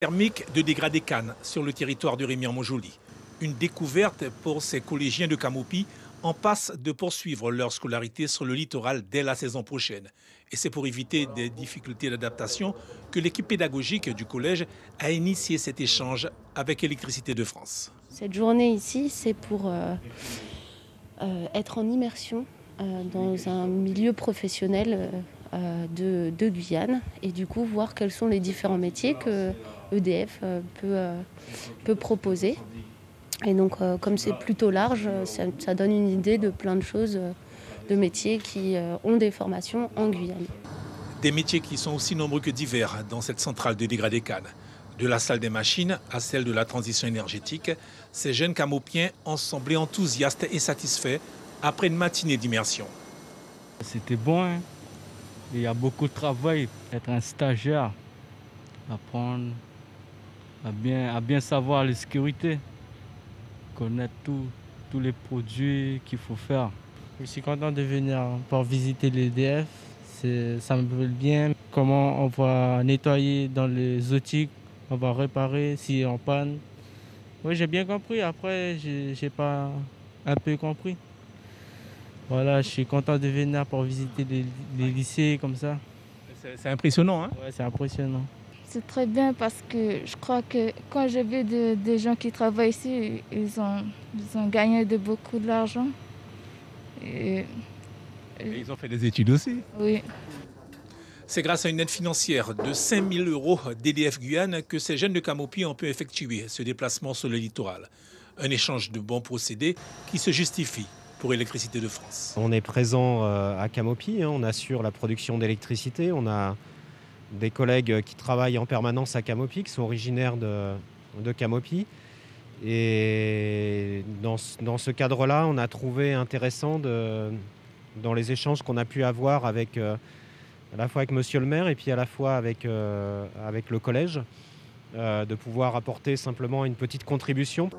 Thermique de dégradé Cannes sur le territoire de Rémière-Montjoly. Une découverte pour ces collégiens de Camopi en passe de poursuivre leur scolarité sur le littoral dès la saison prochaine. Et c'est pour éviter des difficultés d'adaptation que l'équipe pédagogique du collège a initié cet échange avec Électricité de France. Cette journée ici, c'est pour être en immersion dans un milieu professionnel de Guyane et du coup voir quels sont les différents métiers que EDF peut proposer. Et donc comme c'est plutôt large, ça donne une idée de plein de choses, de métiers qui ont des formations en Guyane. Des métiers qui sont aussi nombreux que divers dans cette centrale de dégradé Cannes. De la salle des machines à celle de la transition énergétique, ces jeunes Camopiens ont semblé enthousiastes et satisfaits après une matinée d'immersion. C'était bon, hein? Il y a beaucoup de travail, être un stagiaire, apprendre à bien savoir les sécurités, connaître tous les produits qu'il faut faire. Je suis content de venir pour visiter l'EDF. Ça me plaît bien. Comment on va nettoyer dans les outils, on va réparer si on panne. Oui, j'ai bien compris. Après, j'ai pas un peu compris. Voilà, je suis content de venir pour visiter les lycées comme ça. C'est impressionnant, hein? Ouais, c'est impressionnant. C'est très bien parce que je crois que quand j'ai vu des gens qui travaillent ici, ils ont gagné beaucoup d'argent. Et ils ont fait des études aussi. Oui. C'est grâce à une aide financière de 5 000 € d'EDF Guyane que ces jeunes de Camopi ont pu effectuer ce déplacement sur le littoral. Un échange de bons procédés qui se justifie pour Électricité de France. On est présent à Camopi, on assure la production d'électricité. On a des collègues qui travaillent en permanence à Camopi, qui sont originaires de Camopi. Et dans ce cadre-là, on a trouvé intéressant, dans les échanges qu'on a pu avoir avec, à la fois avec monsieur le maire et puis à la fois avec le collège, de pouvoir apporter simplement une petite contribution.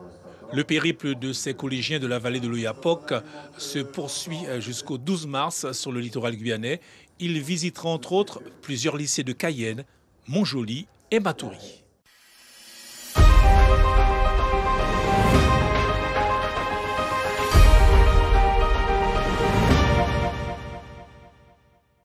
Le périple de ces collégiens de la vallée de l'Oyapock se poursuit jusqu'au 12 mars sur le littoral guyanais. Ils visiteront entre autres plusieurs lycées de Cayenne, Montjoly et Matoury.